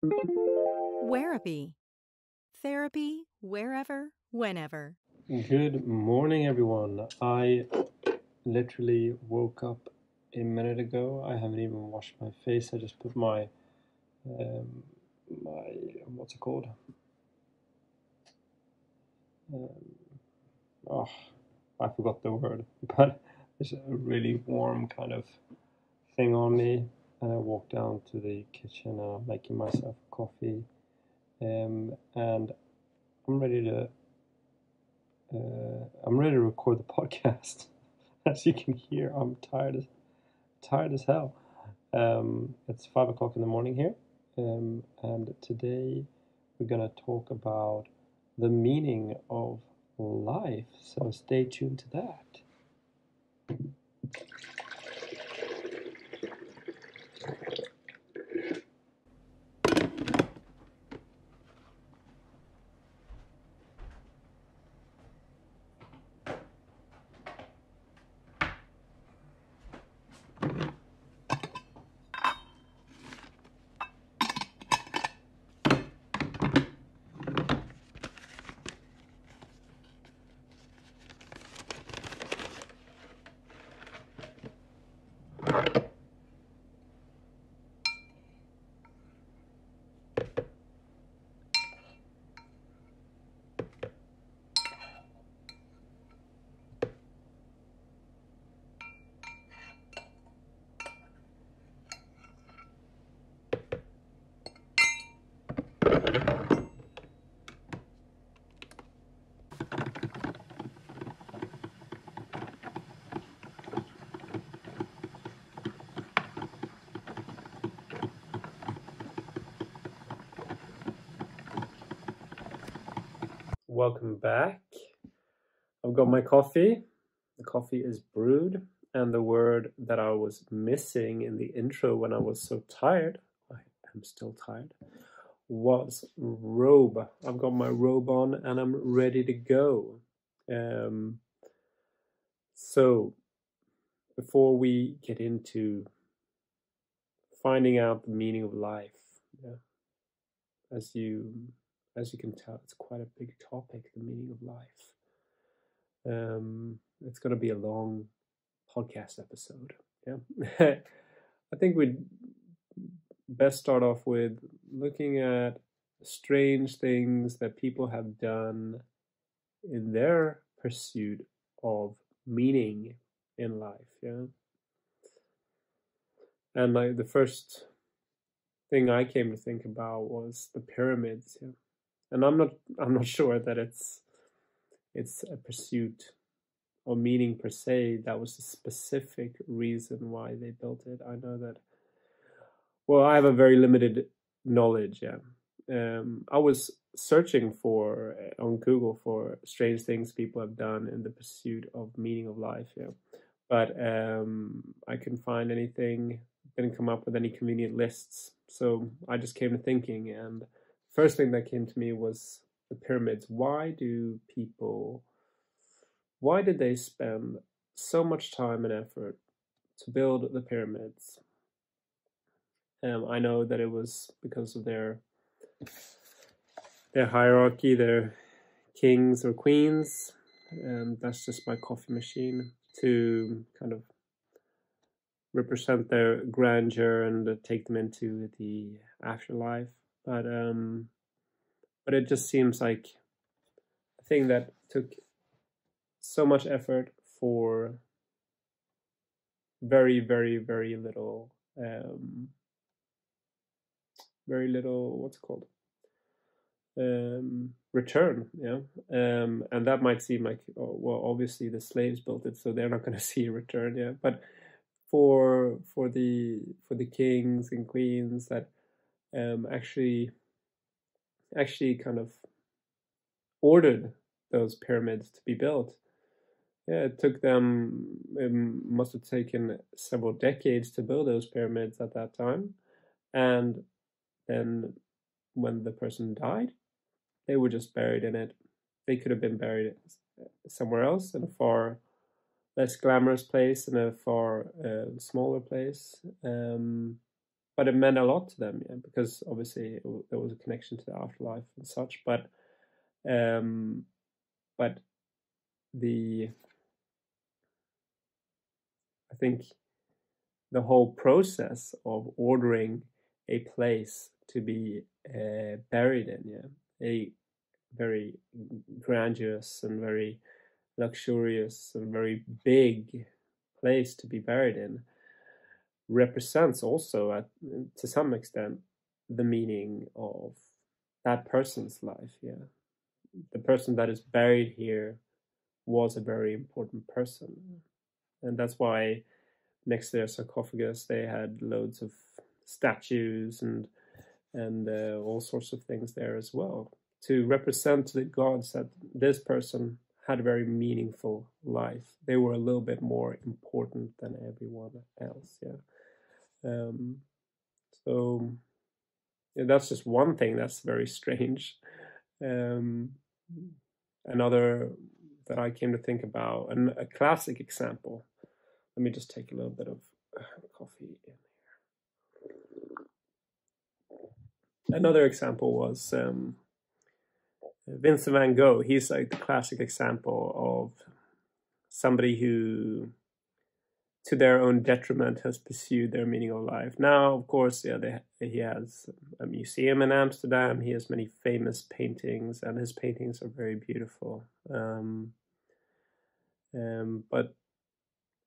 Wherapy. Therapy wherever, whenever. Good morning, everyone. I literally woke up a minute ago. I haven't even washed my face. I just put um, my what's it called? Um, oh, I forgot the word, but it's a really warm kind of thing on me. And I walked down to the kitchen and I'm making myself coffee. And I'm ready to record the podcast. As you can hear, I'm tired as hell. It's 5 o'clock in the morning here, and today we're gonna talk about the meaning of life. So stay tuned to that. Welcome back. I've got my coffee. The coffee is brewed, and the word that I was missing in the intro when I was so tired, I am still tired, was robe. I've got my robe on and I'm ready to go. So before we get into finding out the meaning of life, yeah, as you can tell, it's quite a big topic, the meaning of life. It's going to be a long podcast episode. Yeah, I think we'd best start off with looking at strange things that people have done in their pursuit of meaning in life. Yeah, and like the first thing I came to think about was the pyramids. Yeah, and I'm not sure that it's a pursuit or meaning per se. That was a specific reason why they built it. I know that. Well, I have a very limited knowledge. Yeah, I was searching for on Google for strange things people have done in the pursuit of meaning of life. Yeah, but I couldn't find anything. Didn't come up with any convenient lists. So I just came to thinking, and the first thing that came to me was the pyramids. Why did they spend so much time and effort to build the pyramids? I know that it was because of their hierarchy, their kings or queens, and that's just my coffee machine, to kind of represent their grandeur and take them into the afterlife. But it just seems like a thing that took so much effort for very, very, very little, what's it called? Return. Yeah, and that might seem like, oh, well, obviously the slaves built it, so they're not going to see a return. Yeah, but for the kings and queens that actually kind of ordered those pyramids to be built. Yeah, it must have taken several decades to build those pyramids at that time, and then when the person died, they were just buried in it. They could have been buried somewhere else, in a far less glamorous place, in a far smaller place. but it meant a lot to them, yeah, because obviously there was a connection to the afterlife and such. But the I think the whole process of ordering a place to be buried in, yeah, a very grandiose and very luxurious and very big place to be buried in, represents also, to some extent, the meaning of that person's life. Yeah, the person that is buried here was a very important person, and that's why next to their sarcophagus they had loads of statues and all sorts of things there as well, to represent to the gods that this person had a very meaningful life. They were a little bit more important than everyone else. Yeah. So yeah, that's just one thing that's very strange. Another that I came to think about, and a classic example. Let me just take a little bit of coffee in here. Another example was Vincent van Gogh. He's like the classic example of somebody who, to their own detriment, has pursued their meaning of life. Now, of course, yeah, he has a museum in Amsterdam. He has many famous paintings, and his paintings are very beautiful. But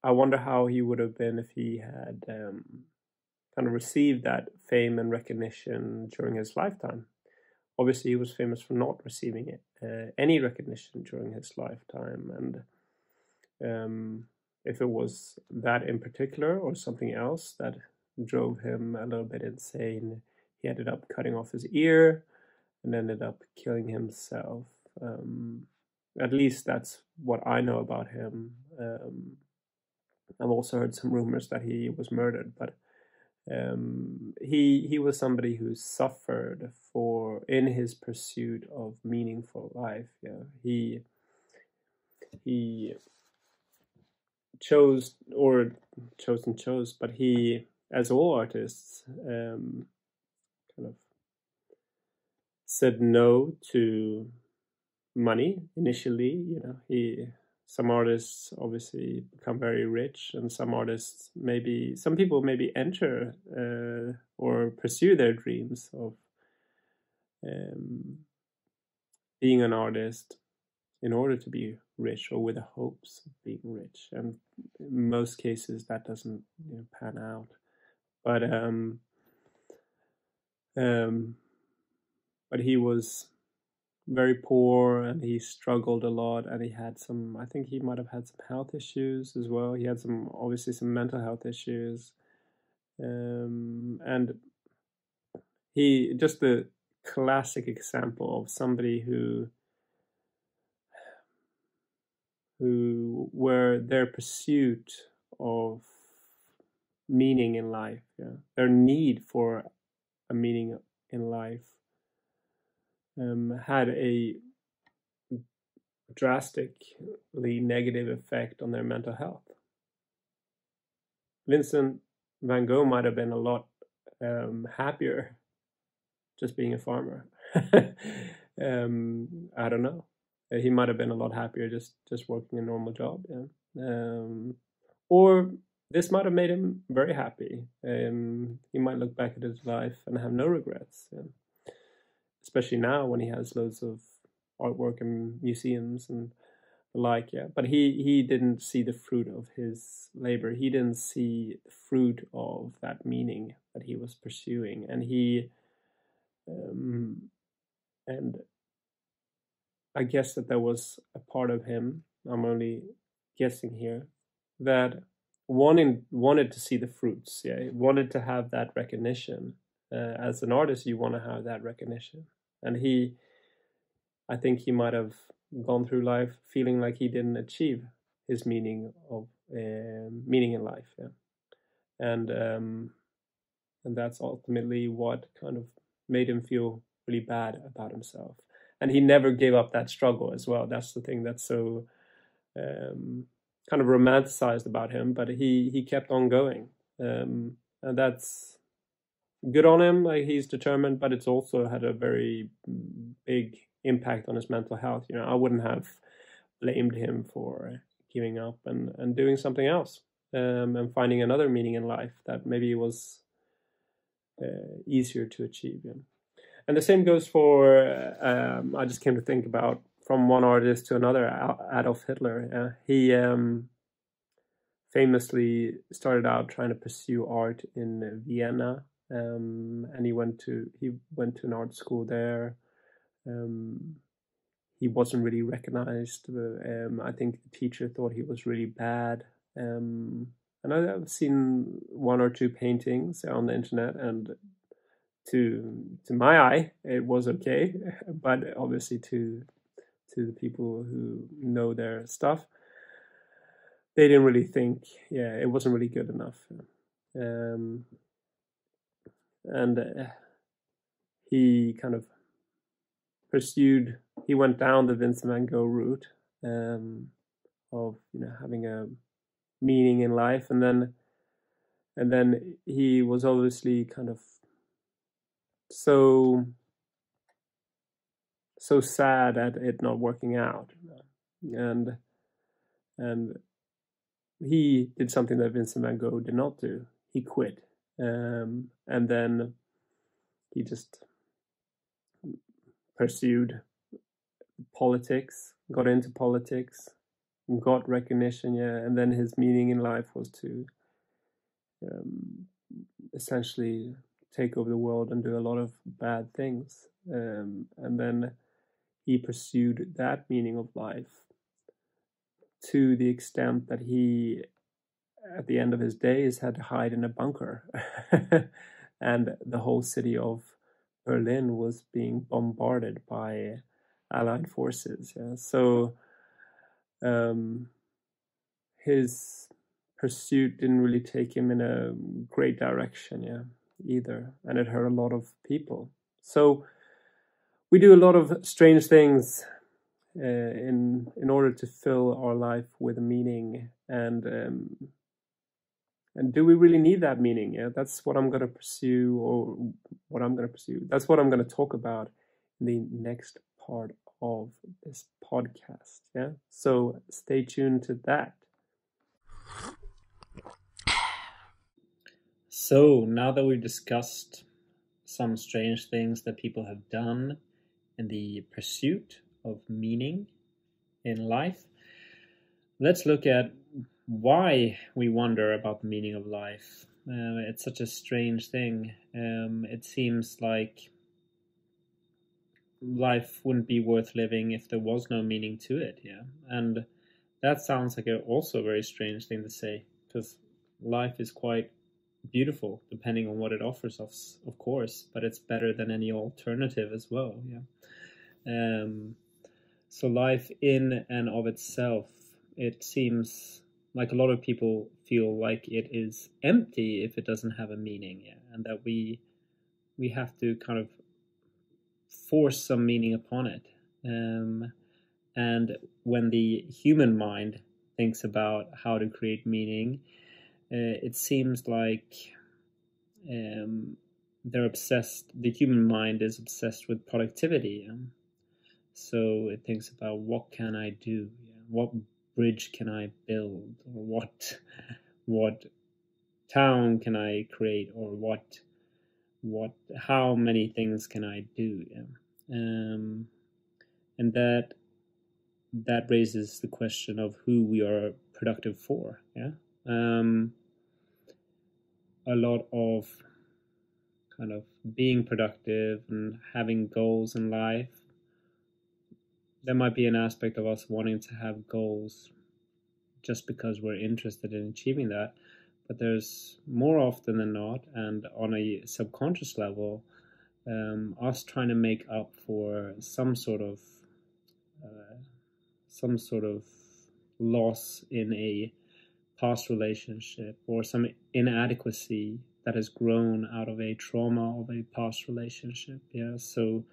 I wonder how he would have been if he had kind of received that fame and recognition during his lifetime. Obviously, he was famous for not receiving any recognition during his lifetime, and if it was that in particular or something else that drove him a little bit insane, he ended up cutting off his ear and ended up killing himself. At least that's what I know about him. I've also heard some rumors that he was murdered, but he was somebody who suffered in his pursuit of meaningful life. Yeah, he chose, but he, as all artists, kind of said no to money initially. Some artists obviously become very rich, and some people maybe enter or pursue their dreams of being an artist in order to be rich, or with the hopes of being rich. And in most cases that doesn't pan out. But he was very poor, and he struggled a lot, and I think he might have had some health issues as well. He had obviously some mental health issues, and he just the classic example of somebody who were their pursuit of meaning in life, their need for a meaning in life, had a drastically negative effect on their mental health. Vincent van Gogh might have been a lot happier just being a farmer. I don't know. He might have been a lot happier just working a normal job. Yeah. Or this might have made him very happy. He might look back at his life and have no regrets. Yeah. Especially now when he has loads of artwork and museums and the like. Yeah. But he didn't see the fruit of his labor. He didn't see the fruit of that meaning that he was pursuing. And and I guess that there was a part of him, I'm only guessing here, that wanted to see the fruits. Yeah, he wanted to have that recognition. As an artist, you want to have that recognition. And I think he might have gone through life feeling like he didn't achieve his meaning in life. Yeah, and that's ultimately what kind of made him feel really bad about himself. And he never gave up that struggle as well. That's the thing that's so kind of romanticized about him. But he kept on going, and that's good on him. Like, he's determined, but it's also had a very big impact on his mental health. I wouldn't have blamed him for giving up and doing something else, and finding another meaning in life that maybe was easier to achieve. And the same goes for, I just came to think about, from one artist to another, Adolf Hitler. He famously started out trying to pursue art in Vienna, and he went to an art school there. He wasn't really recognized. I think the teacher thought he was really bad. And I've seen one or two paintings on the internet, and to my eye, it was okay, but obviously to the people who know their stuff, they didn't really think, it wasn't really good enough. And he kind of he went down the Vincent van Gogh route, of having a meaning in life, and then he was obviously kind of so sad at it not working out, and he did something that Vincent van Gogh did not do. He quit, and then he just pursued politics, got into politics, got recognition, and then his meaning in life was to essentially take over the world and do a lot of bad things. And then he pursued that meaning of life to the extent that he, at the end of his days, had to hide in a bunker. And the whole city of Berlin was being bombarded by Allied forces. So his pursuit didn't really take him in a great direction, either, and it hurt a lot of people. So we do a lot of strange things in order to fill our life with meaning, and do we really need that meaning? That's what I'm going to pursue, or what I'm going to pursue. That's what I'm going to talk about in the next part of this podcast. So stay tuned to that. So now that we've discussed some strange things that people have done in the pursuit of meaning in life, let's look at why we wonder about the meaning of life. It's such a strange thing. It seems like life wouldn't be worth living if there was no meaning to it. And that sounds like also a very strange thing to say, because life is quite beautiful depending on what it offers us, of course, but it's better than any alternative as well. So life in and of itself, it seems like a lot of people feel like it is empty if it doesn't have a meaning, and that we have to kind of force some meaning upon it. And when the human mind thinks about how to create meaning, it seems like they're obsessed. The human mind is obsessed with productivity. So it thinks about, what can I do? What bridge can I build? Or what town can I create? Or how many things can I do? And that raises the question of who we are productive for. A lot of kind of being productive and having goals in life, there might be an aspect of us wanting to have goals just because we're interested in achieving that. But there's more often than not, and on a subconscious level, us trying to make up for some sort of loss in a past relationship, or some inadequacy that has grown out of a trauma of a past relationship. So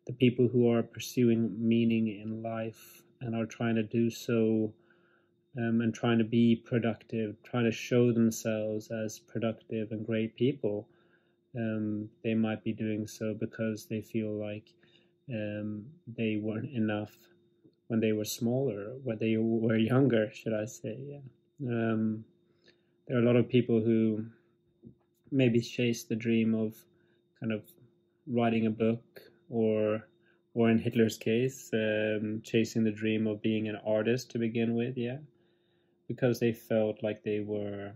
the people who are pursuing meaning in life and are trying to do so, and trying to be productive, trying to show themselves as productive and great people, They might be doing so because they feel like they weren't enough when they were smaller, when they were younger, should I say? Yeah. There are a lot of people who maybe chase the dream of kind of writing a book, or in Hitler's case, chasing the dream of being an artist to begin with. Yeah, because they felt like they were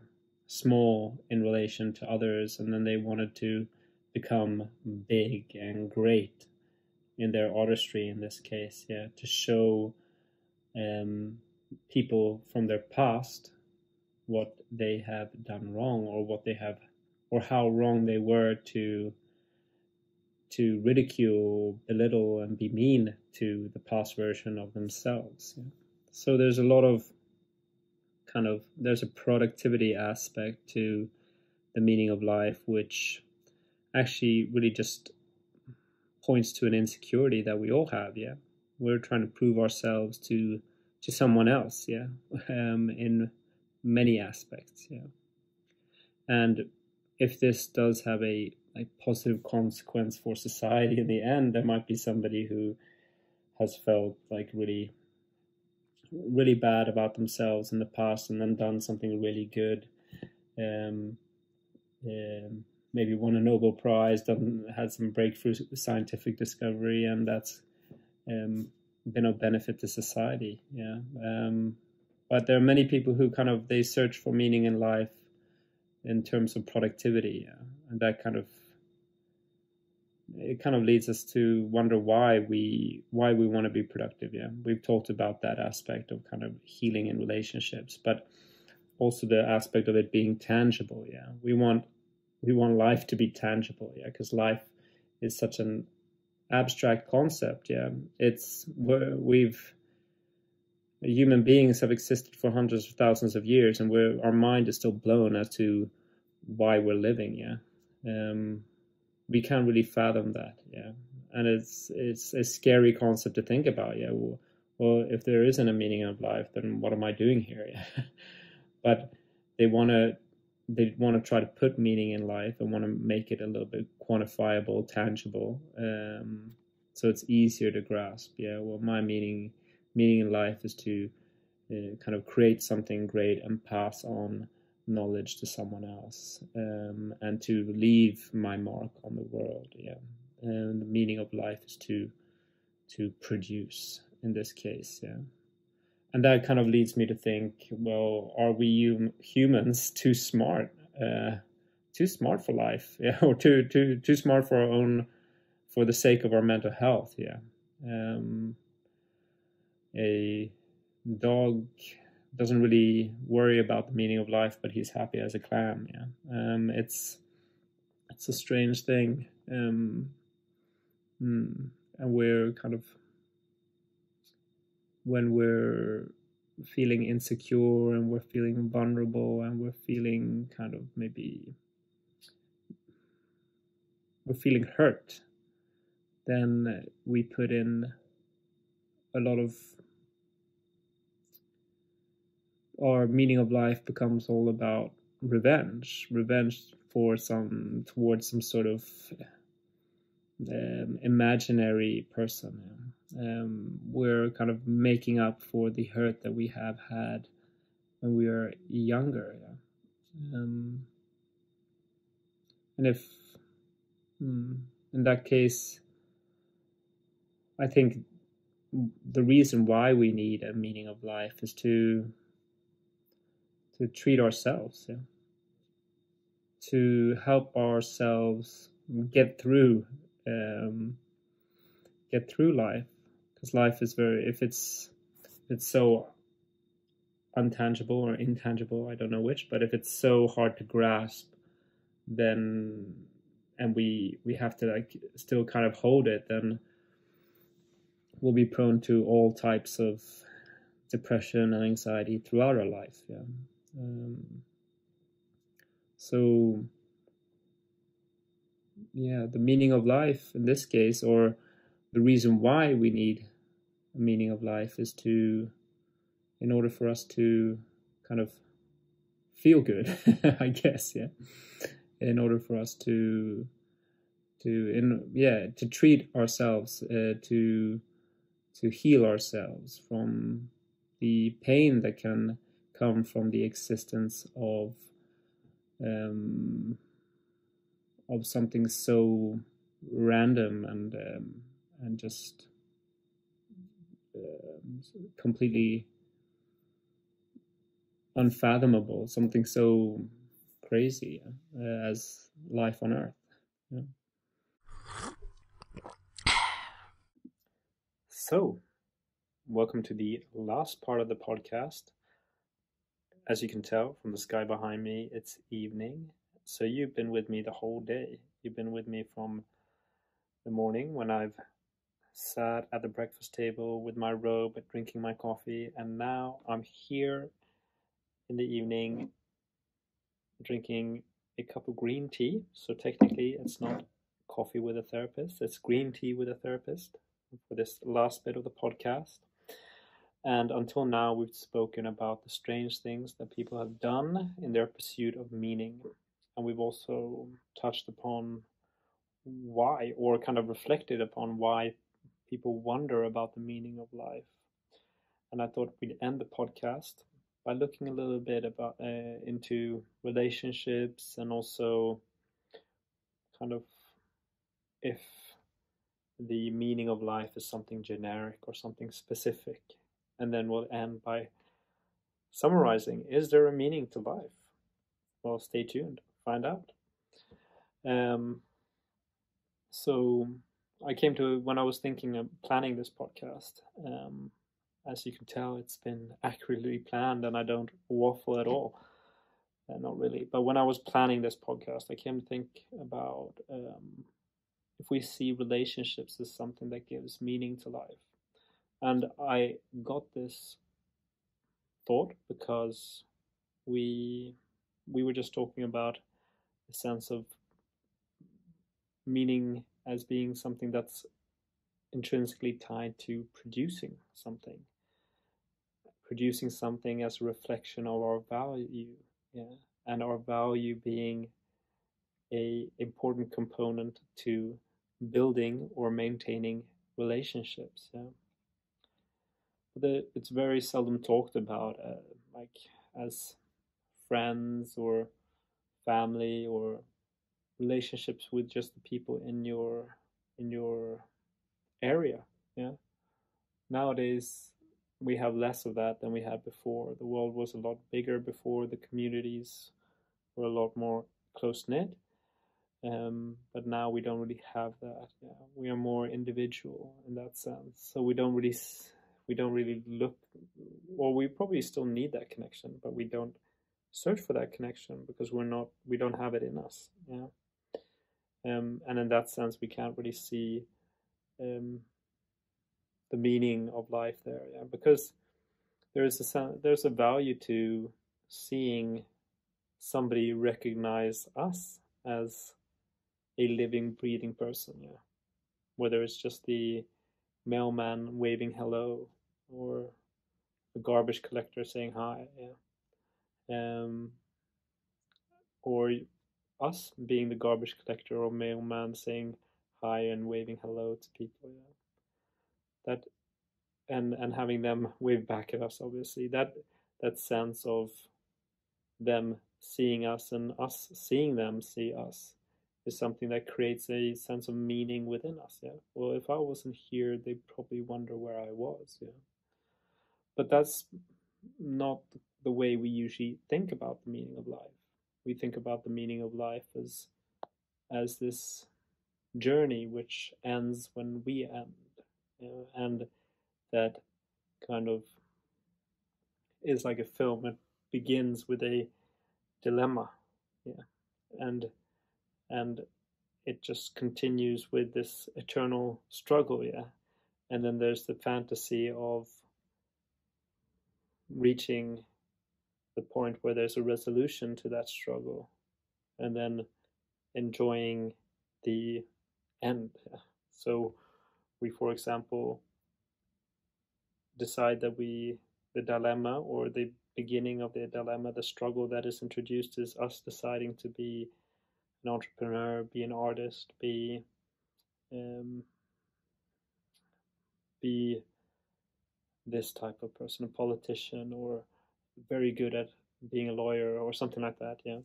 small in relation to others, and then they wanted to become big and great in their artistry in this case. Yeah, to show people from their past what they have done wrong, or what they have, or how wrong they were to ridicule, belittle, and be mean to the past version of themselves. Yeah. So there's a lot of there's a productivity aspect to the meaning of life, which actually really just points to an insecurity that we all have. Yeah, we're trying to prove ourselves to someone else. Yeah, in many aspects. Yeah, and if this does have a positive consequence for society in the end, there might be somebody who has felt like really bad about themselves in the past and then done something really good. Maybe won a Nobel Prize, had some breakthrough scientific discovery, and that's been of benefit to society. Yeah, but there are many people who they search for meaning in life in terms of productivity, yeah, and that leads us to wonder why we want to be productive. Yeah, we've talked about that aspect of healing in relationships, but also the aspect of it being tangible. Yeah, we want life to be tangible. Yeah, because life is such an abstract concept. Yeah, human beings have existed for hundreds of thousands of years, and our mind is still blown as to why we're living. Yeah, we can't really fathom that. Yeah, and it's a scary concept to think about. Yeah, well, if there isn't a meaning of life, then what am I doing here? Yeah, but they want to try to put meaning in life and want to make it a little bit quantifiable, tangible, so it's easier to grasp. Yeah, well, my meaning in life is to create something great and pass on knowledge to someone else, and to leave my mark on the world. Yeah, and the meaning of life is to produce in this case. Yeah, and that leads me to think, well, are we humans too smart for life? Yeah, or too smart for the sake of our mental health? Yeah, a dog doesn't really worry about the meaning of life, but he's happy as a clam. Yeah, it's a strange thing, and we're when we're feeling insecure and we're feeling vulnerable and we're feeling maybe we're feeling hurt, then we put in a lot of our meaning of life becomes all about revenge towards some sort of imaginary person. We're making up for the hurt that we have had when we were younger. Yeah. And if in that case, I think the reason why we need a meaning of life is to treat ourselves, yeah, to help ourselves get through life, because life is if it's so untangible or intangible, I don't know which, but if it's so hard to grasp, then and we have to still hold it, then we'll be prone to all types of depression and anxiety throughout our life. Yeah. So yeah, the meaning of life in this case, or the reason why we need a meaning of life, is in order for us to feel good, I guess. Yeah, in order for us to treat ourselves, to heal ourselves from the pain that can come from the existence of something so random and just completely unfathomable, something so crazy as life on Earth. Yeah. So, welcome to the last part of the podcast. As you can tell from the sky behind me, it's evening. So you've been with me the whole day. You've been with me from the morning when I've sat at the breakfast table with my robe, drinking my coffee, and now I'm here in the evening drinking a cup of green tea. So technically it's not coffee with a therapist, it's green tea with a therapist for this last bit of the podcast. And until now, we've spoken about the strange things that people have done in their pursuit of meaning. And we've also touched upon why, or kind of reflected upon why people wonder about the meaning of life. And I thought we'd end the podcast by looking a little bit about into relationships, and also kind of if the meaning of life is something generic or something specific. And then we'll end by summarizing, is there a meaning to life? Well, stay tuned, find out. So I came to, when I was thinking of planning this podcast, as you can tell, it's been accurately planned and I don't waffle at all. Not really. But when I was planning this podcast, I came to think about if we see relationships as something that gives meaning to life. And I got this thought because we were just talking about a sense of meaning as being something that's intrinsically tied to producing something as a reflection of our value, yeah, and our value being a important component to building or maintaining relationships. Yeah. But it's very seldom talked about, like as friends or family or relationships with just the people in your area. Yeah. Nowadays we have less of that than we had before. The world was a lot bigger before. The communities were a lot more close knit. But now we don't really have that. Yeah. We are more individual in that sense. So we don't really look, or we probably still need that connection, but we don't search for that connection because we don't have it in us. Yeah. And in that sense, we can't really see the meaning of life there. Yeah. Because there's a value to seeing somebody recognize us as a living, breathing person. Yeah. Whether it's just the mailman waving hello or the garbage collector saying hi. Yeah. Or us being the garbage collector or mailman saying hi and waving hello to people. Yeah. That and having them wave back at us, obviously. That sense of them seeing us and us seeing them see us is something that creates a sense of meaning within us. Yeah. Well, if I wasn't here, they'd probably wonder where I was. Yeah. But that's not the way we usually think about the meaning of life. We think about the meaning of life as this journey which ends when we end, you know, and that kind of is like a film. It begins with a dilemma, yeah, and it just continues with this eternal struggle, yeah, and then there's the fantasy of reaching the point where there's a resolution to that struggle, and then enjoying the end. Yeah. So we, for example, decide that the dilemma or the beginning of the dilemma, the struggle that is introduced is us deciding to be an entrepreneur, be an artist, um, be this type of person, a politician, or very good at being a lawyer or something like that. Yeah.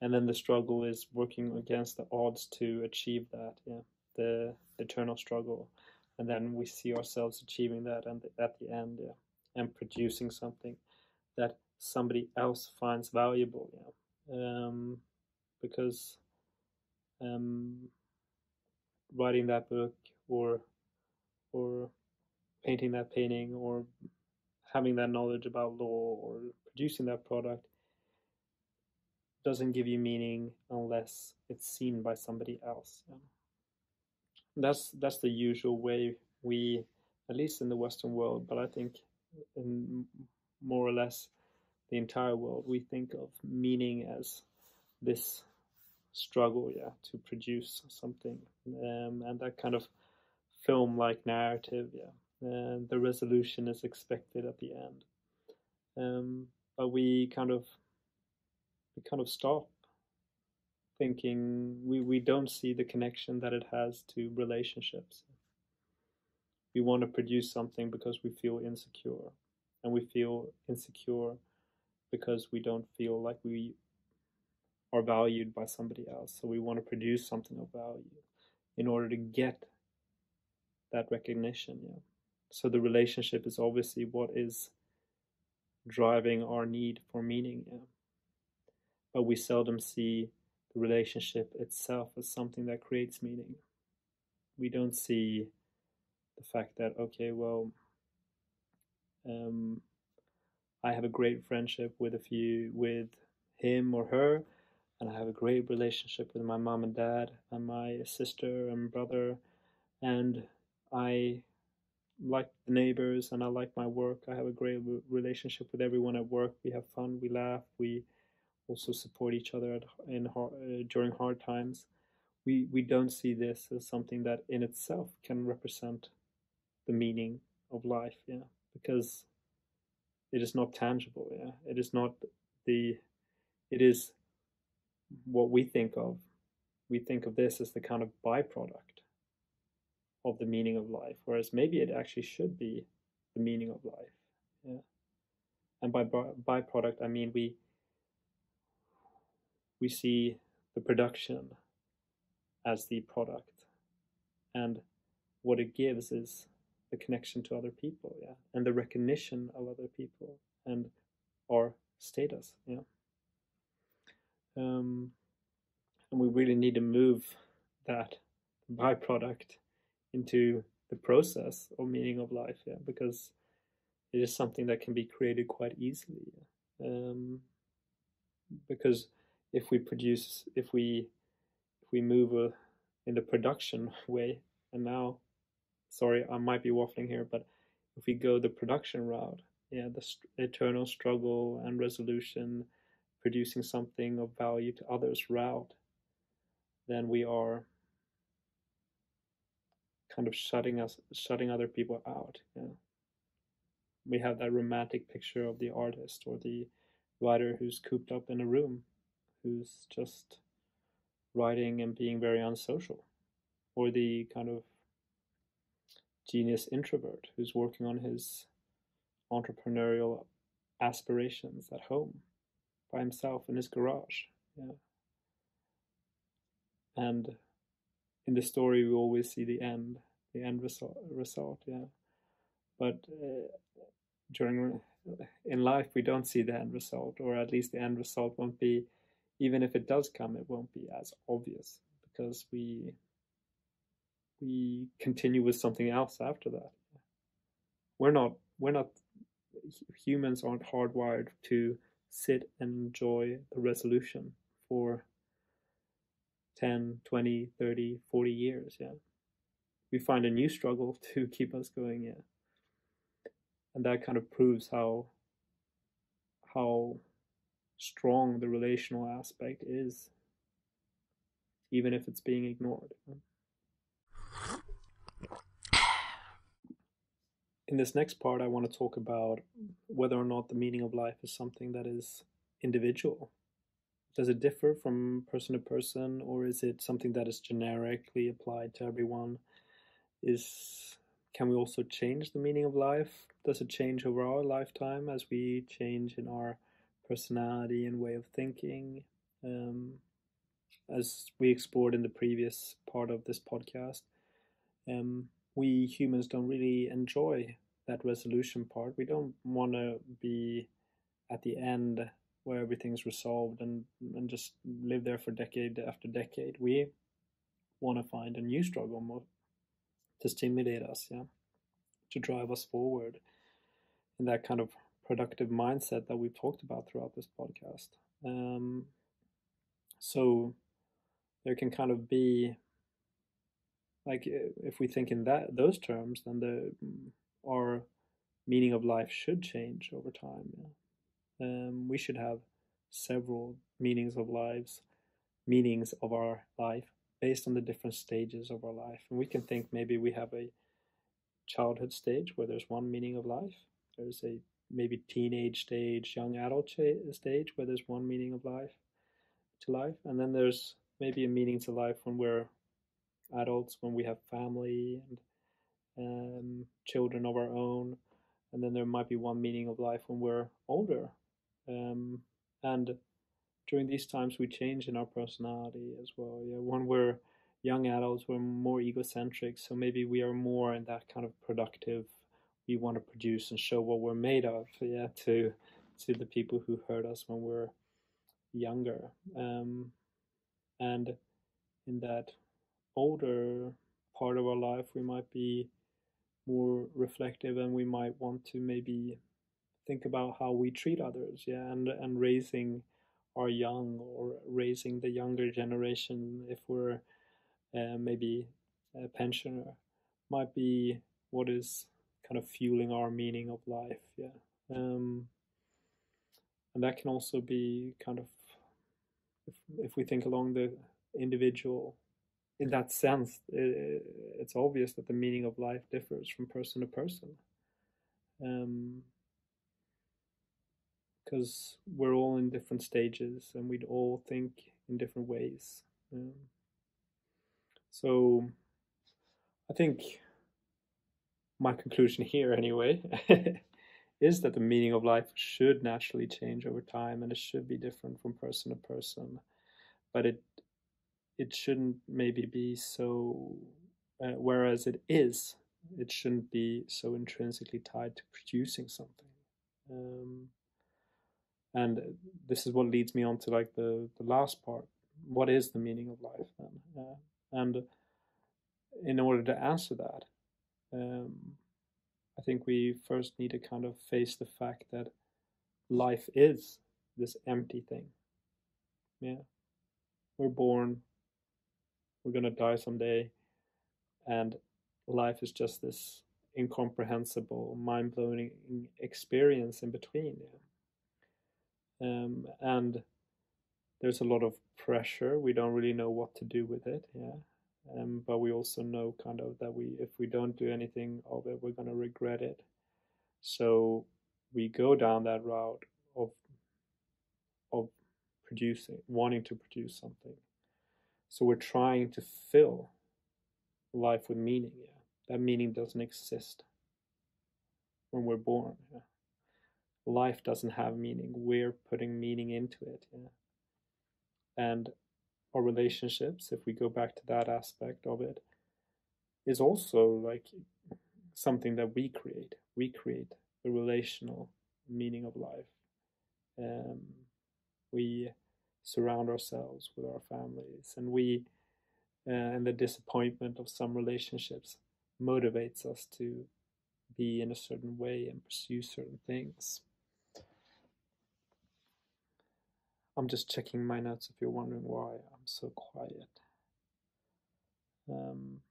And then the struggle is working against the odds to achieve that. Yeah. The eternal struggle. And then we see ourselves achieving that, and at the end, yeah, and producing something that somebody else finds valuable. Yeah. Because writing that book, or painting that painting, or having that knowledge about law, or producing that product doesn't give you meaning unless it's seen by somebody else. Yeah. That's the usual way we, at least in the Western world, but I think in more or less the entire world, we think of meaning as this struggle, yeah, to produce something, and that kind of film-like narrative, yeah. And the resolution is expected at the end, but we kind of stop thinking. We don't see the connection that it has to relationships. We want to produce something because we feel insecure, and we feel insecure because we don't feel like we are valued by somebody else. So we want to produce something of value in order to get that recognition. Yeah. So the relationship is obviously what is driving our need for meaning. Yeah. But we seldom see the relationship itself as something that creates meaning. We don't see the fact that, okay, well, I have a great friendship with him or her, and I have a great relationship with my mom and dad and my sister and brother, and I like the neighbors, and I like my work. I have a great relationship with everyone at work. We have fun, we laugh, we also support each other during hard times. We don't see this as something that in itself can represent the meaning of life, yeah, because it is not tangible, yeah. It is not the it is what we think of. We think of this as the kind of byproduct of the meaning of life, whereas maybe it actually should be the meaning of life, yeah. And by byproduct, I mean we see the production as the product, and what it gives is the connection to other people, yeah, and the recognition of other people, and our status, yeah. And we really need to move that byproduct into the process of meaning of life, yeah, because it is something that can be created quite easily. Because if we move in the production way, and now, sorry, I might be waffling here, but if we go the production route, yeah, the eternal struggle and resolution, producing something of value to others route, then we are kind of shutting other people out. Yeah. We have that romantic picture of the artist or the writer who's cooped up in a room, who's just writing and being very unsocial, or the kind of genius introvert who's working on his entrepreneurial aspirations at home by himself in his garage. Yeah. And in the story, we always see the end result. Yeah. But during in life, we don't see the end result, or at least the end result won't be, even if it does come, it won't be as obvious, because we continue with something else after that. We're not humans aren't hardwired to sit and enjoy the resolution for 10, 20, 30, 40 years, yeah. We find a new struggle to keep us going, yeah. And that kind of proves how strong the relational aspect is, even if it's being ignored. In this next part, I want to talk about whether or not the meaning of life is something that is individual, does it differ from person to person, or is it something that is generically applied to everyone? Can we also change the meaning of life? Does it change over our lifetime as we change in our personality and way of thinking? As we explored in the previous part of this podcast, we humans don't really enjoy that resolution part. We don't want to be at the end where everything's resolved and just live there for decade after decade. We want to find a new struggle to stimulate us, yeah, to drive us forward in that kind of productive mindset that we've talked about throughout this podcast. So there can kind of be, like, if we think in those terms, then our meaning of life should change over time. Yeah? We should have several meanings of our life based on the different stages of our life. And we can think maybe we have a childhood stage where there's one meaning of life. There's a maybe teenage stage, young adult stage where there's one meaning of life to life. And then there's maybe a meaning to life when we're adults, when we have family and children of our own. And then there might be one meaning of life when we're older. And during these times we change in our personality as well. Yeah, when we're young adults, we're more egocentric, so maybe we are more in that kind of productive, we want to produce and show what we're made of, yeah, to the people who heard us when we're younger. And in that older part of our life, we might be more reflective, and we might want to maybe think about how we treat others, yeah, and raising our young, or raising the younger generation, if we're maybe a pensioner, might be what is kind of fueling our meaning of life, yeah. And that can also be kind of, if we think along the individual, in that sense, it's obvious that the meaning of life differs from person to person. Because we're all in different stages and we'd all think in different ways. So I think my conclusion here, anyway, is that the meaning of life should naturally change over time, and it should be different from person to person. But it shouldn't maybe be so, whereas it shouldn't be so intrinsically tied to producing something. And this is what leads me on to like the last part. What is the meaning of life then? And in order to answer that, I think we first need to kind of face the fact that life is this empty thing. Yeah, we're born, we're gonna die someday, and life is just this incomprehensible, mind-blowing experience in between. Yeah. And there's a lot of pressure. We don't really know what to do with it. Yeah. But we also know kind of that if we don't do anything of it, we're going to regret it. So we go down that route of wanting to produce something. So we're trying to fill life with meaning. Yeah. That meaning doesn't exist when we're born. Yeah. Life doesn't have meaning. We're putting meaning into it. Yeah. And our relationships, if we go back to that aspect of it, is also like something that we create. We create the relational meaning of life. We surround ourselves with our families, and the disappointment of some relationships motivates us to be in a certain way and pursue certain things. I'm just checking my notes if you're wondering why I'm so quiet. And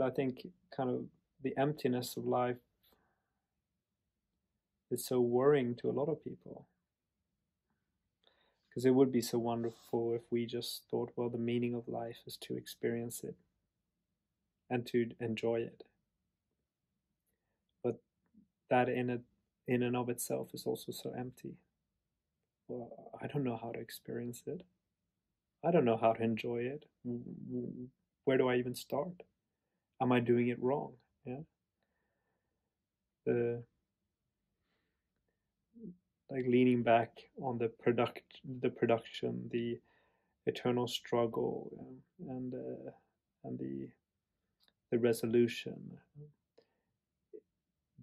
I think kind of the emptiness of life is so worrying to a lot of people. Because it would be so wonderful if we just thought, well, the meaning of life is to experience it and to enjoy it. But that in and of itself is also so empty. well, I don't know how to experience it. I don't know how to enjoy it. Where do I even start? Am I doing it wrong? Yeah. The like leaning back on the production, the eternal struggle, and the resolution,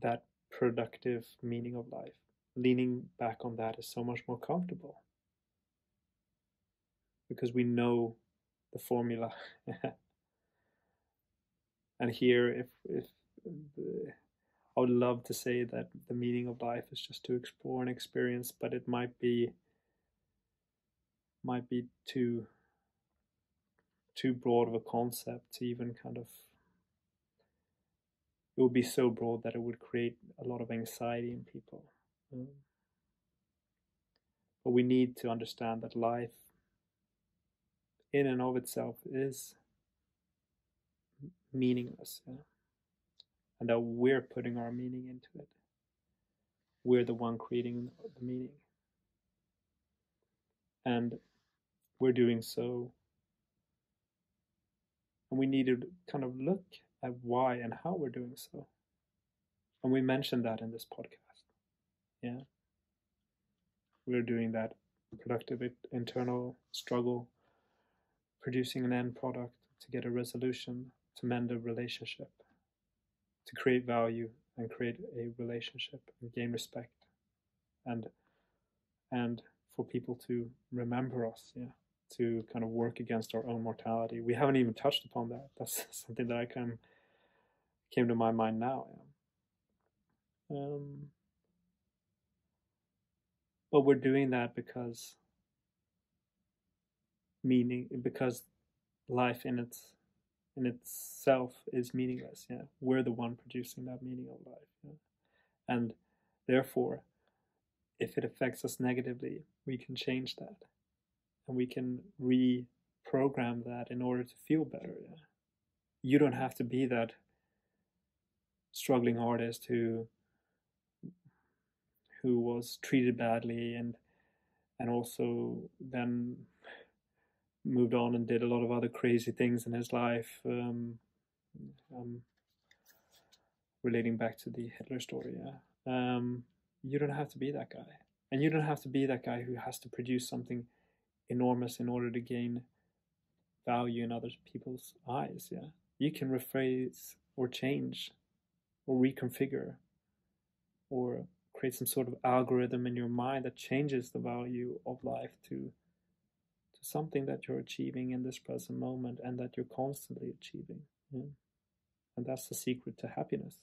that productive meaning of life. Leaning back on that is so much more comfortable because we know the formula. And here, if I would love to say that the meaning of life is just to explore and experience, but it might be too broad of a concept to even kind of, it would be so broad that it would create a lot of anxiety in people. But we need to understand that life in and of itself is meaningless, and that we're putting our meaning into it. We're the one creating the meaning, and we're doing so, and we need to kind of look at why and how we're doing so. And we mentioned that in this podcast. Yeah, we're doing that productive internal struggle, producing an end product to get a resolution, to mend a relationship, to create value and create a relationship and gain respect, and for people to remember us, yeah, to kind of work against our own mortality. We haven't even touched upon that. That's something that came to my mind now. Yeah. But we're doing that because life in itself is meaningless. Yeah, we're the one producing that meaning of life. Yeah? And therefore, if it affects us negatively, we can change that, and we can reprogram that in order to feel better. Yeah? You don't have to be that struggling artist who was treated badly and also then moved on and did a lot of other crazy things in his life. Relating back to the Hitler story, yeah. You don't have to be that guy, and you don't have to be that guy who has to produce something enormous in order to gain value in other people's eyes. Yeah, you can rephrase or change or reconfigure or create some sort of algorithm in your mind that changes the value of life to something that you're achieving in this present moment and that you're constantly achieving. Yeah? And that's the secret to happiness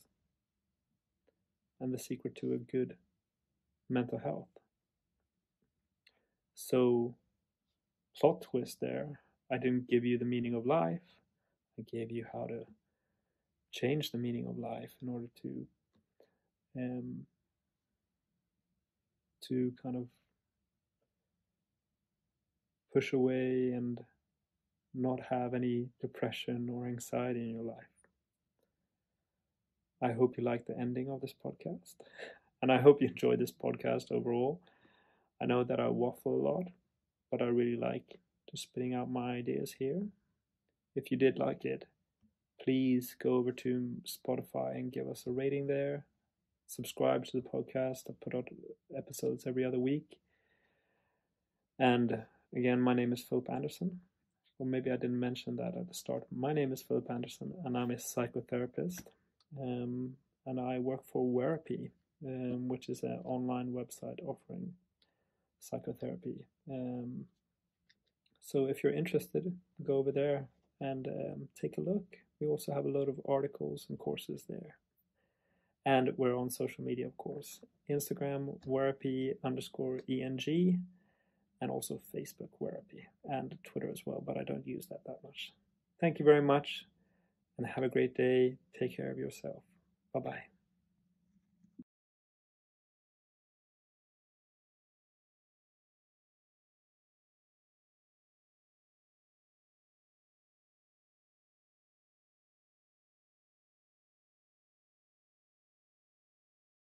and the secret to a good mental health. So, plot twist there. I didn't give you the meaning of life. I gave you how to change the meaning of life in order to kind of push away and not have any depression or anxiety in your life. I hope you like the ending of this podcast, and I hope you enjoy this podcast overall. I know that I waffle a lot, but I really like just spitting out my ideas here. If you did like it, please go over to Spotify and give us a rating there. Subscribe to the podcast. I put out episodes every other week. And again, my name is Philip Anderson. Or maybe I didn't mention that at the start. My name is Philip Anderson, and I'm a psychotherapist. And I work for Wherapy, which is an online website offering psychotherapy. So if you're interested, go over there and take a look. We also have a load of articles and courses there. And we're on social media, of course. Instagram, Wherapy_ENG, and also Facebook, Wherapy, and Twitter as well, but I don't use that much. Thank you very much, and have a great day. Take care of yourself. Bye-bye.